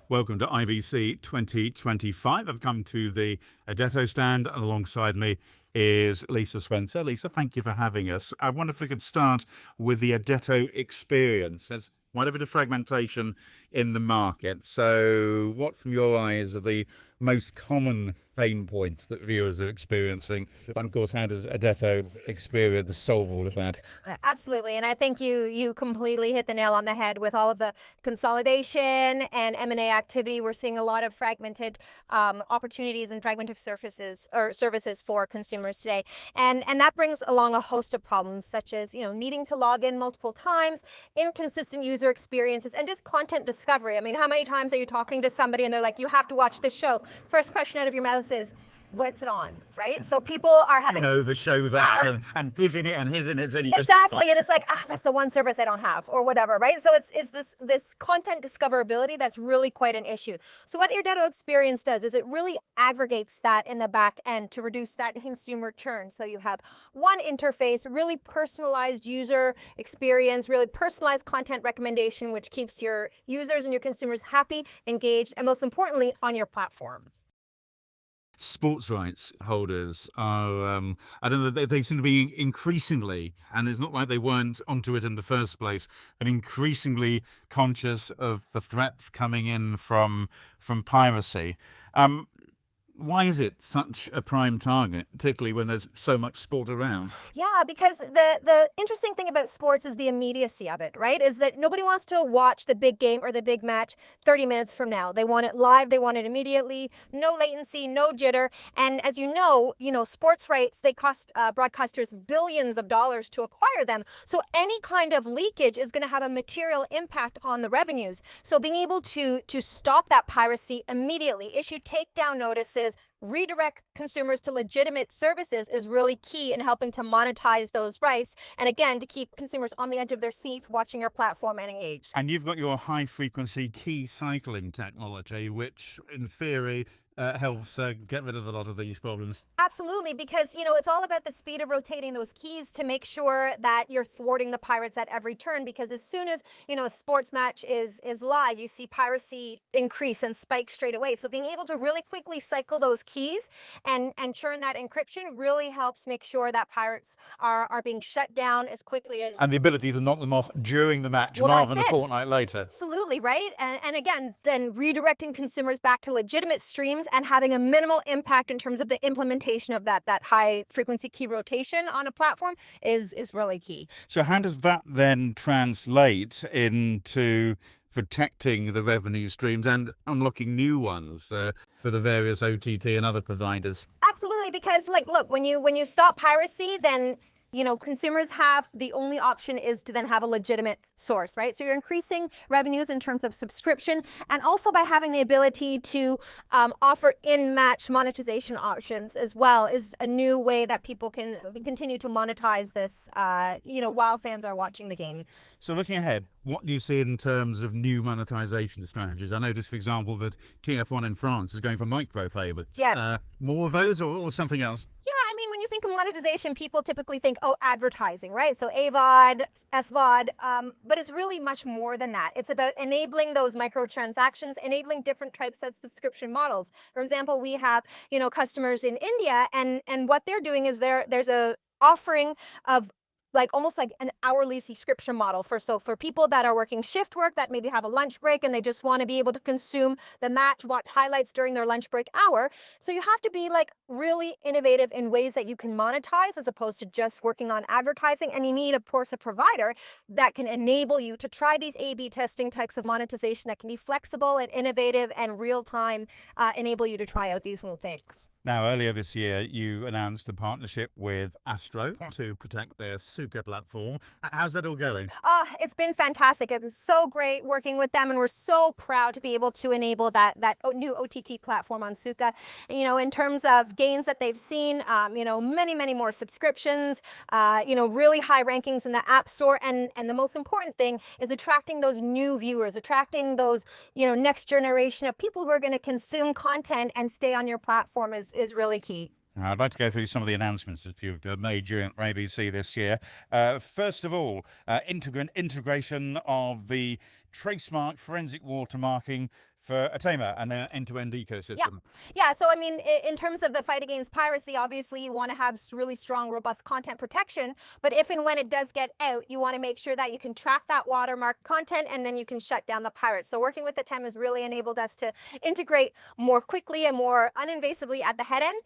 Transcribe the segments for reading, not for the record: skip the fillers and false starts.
Welcome to IBC 2025. I've come to the Irdeto stand, and alongside me is Lisa Spencer. Lisa, thank you for having us. I wonder if we could start with the Irdeto experience. There's quite a bit of fragmentation in the market. So what, from your eyes, are the most common pain points that viewers are experiencing? And of course, how does Irdeto experience solve all of that? Absolutely, and I think you completely hit the nail on the head with all of the consolidation and M&A activity. We're seeing a lot of fragmented opportunities and fragmented services for consumers today, and that brings along a host of problems, such as needing to log in multiple times, inconsistent user experiences, and just content discovery. I mean, how many times are you talking to somebody and they're like, "You have to watch this show"? First question out of your mouth is, "What's it on?" Right? So people are having The show that and who's in it and his in it. Exactly, and it's like, that's the one service I don't have, or whatever, right? So it's this content discoverability that's really quite an issue. So what Irdeto Experience does is it really aggregates that in the back end to reduce that consumer churn. So you have one interface, really personalized user experience, really personalized content recommendation, which keeps your users and your consumers happy, engaged, and most importantly, on your platform. Sports rights holders are, I don't know, they seem to be increasingly, and it's not like they weren't onto it in the first place, but increasingly conscious of the threat coming in from piracy. Why is it such a prime target, particularly when there's so much sport around? Yeah, because the interesting thing about sports is the immediacy of it, right? Is that nobody wants to watch the big game or the big match 30 minutes from now. They want it live, they want it immediately, no latency, no jitter. And as you know, sports rights, they cost broadcasters billions of dollars to acquire them. So any kind of leakage is going to have a material impact on the revenues. So being able to stop that piracy immediately, issue takedown notices, redirect consumers to legitimate services is really key in helping to monetize those rights. And again, to keep consumers on the edge of their seat watching your platform and engaged. And you've got your high frequency key cycling technology, which in theory helps get rid of a lot of these problems. Absolutely, because it's all about the speed of rotating those keys to make sure that you're thwarting the pirates at every turn. Because as soon as a sports match is live, you see piracy increase and spike straight away. So being able to really quickly cycle those keys and churn that encryption really helps make sure that pirates are being shut down as quickly as. And the ability to knock them off during the match rather than a fortnight later. Absolutely, right? And again, then redirecting consumers back to legitimate streams and having a minimal impact in terms of the implementation of that high frequency key rotation on a platform is really key. So how does that then translate into protecting the revenue streams and unlocking new ones for the various OTT and other providers? Absolutely, because look, when you stop piracy, then consumers have the only option is to then have a legitimate source, right? So you're increasing revenues in terms of subscription, and also by having the ability to offer in-match monetization options as well is a new way that people can continue to monetize this, while fans are watching the game. So looking ahead, what do you see in terms of new monetization strategies? I noticed, for example, that TF1 in France is going for micro payments. Yeah. More of those or something else? Yeah, I mean, when you think of monetization, people typically think, advertising, right? So AVOD, SVOD, but it's really much more than that. It's about enabling those microtransactions, enabling different types of subscription models. For example, we have, customers in India, and what they're doing is there's a offering of almost like an hourly subscription model for people that are working shift work, that maybe have a lunch break and they just want to be able to consume the match, watch highlights during their lunch break hour. So you have to be really innovative in ways that you can monetize as opposed to just working on advertising. And you need, of course, a provider that can enable you to try these A/B testing types of monetization that can be flexible and innovative and real time, enable you to try out these new things. Now, earlier this year, you announced a partnership with Astro to protect their Suka platform. How's that all going? It's been fantastic. It was so great working with them, and we're so proud to be able to enable that new OTT platform on Suka. In terms of gains that they've seen, many more subscriptions, really high rankings in the App Store, and the most important thing is attracting those new viewers, attracting those next generation of people who are going to consume content and stay on your platform is really key. I'd like to go through some of the announcements that you've made during IBC this year. First of all, integration of the tracemark forensic watermarking for Atema and their end-to-end ecosystem. Yeah, so I mean, in terms of the fight against piracy, obviously you want to have really strong, robust content protection. But if and when it does get out, you want to make sure that you can track that watermark content and then you can shut down the pirates. So working with Atema has really enabled us to integrate more quickly and more uninvasively at the head end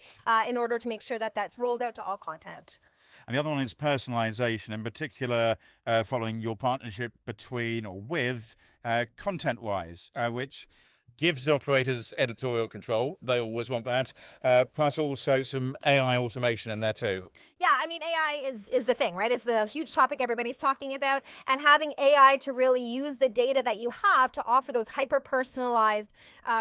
in order to make sure that that's rolled out to all content. And the other one is personalisation, in particular, following your partnership between or with ContentWise, which gives the operators editorial control. They always want that, plus also some AI automation in there too. Yeah, I mean, AI is the thing, right? It's the huge topic everybody's talking about, and having AI to really use the data that you have to offer those hyper-personalized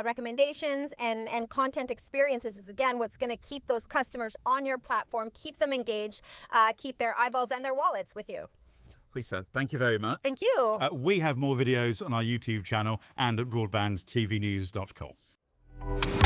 recommendations and content experiences is, again, what's going to keep those customers on your platform, keep them engaged, keep their eyeballs and their wallets with you. Lisa, thank you very much. Thank you. We have more videos on our YouTube channel and at broadbandtvnews.com.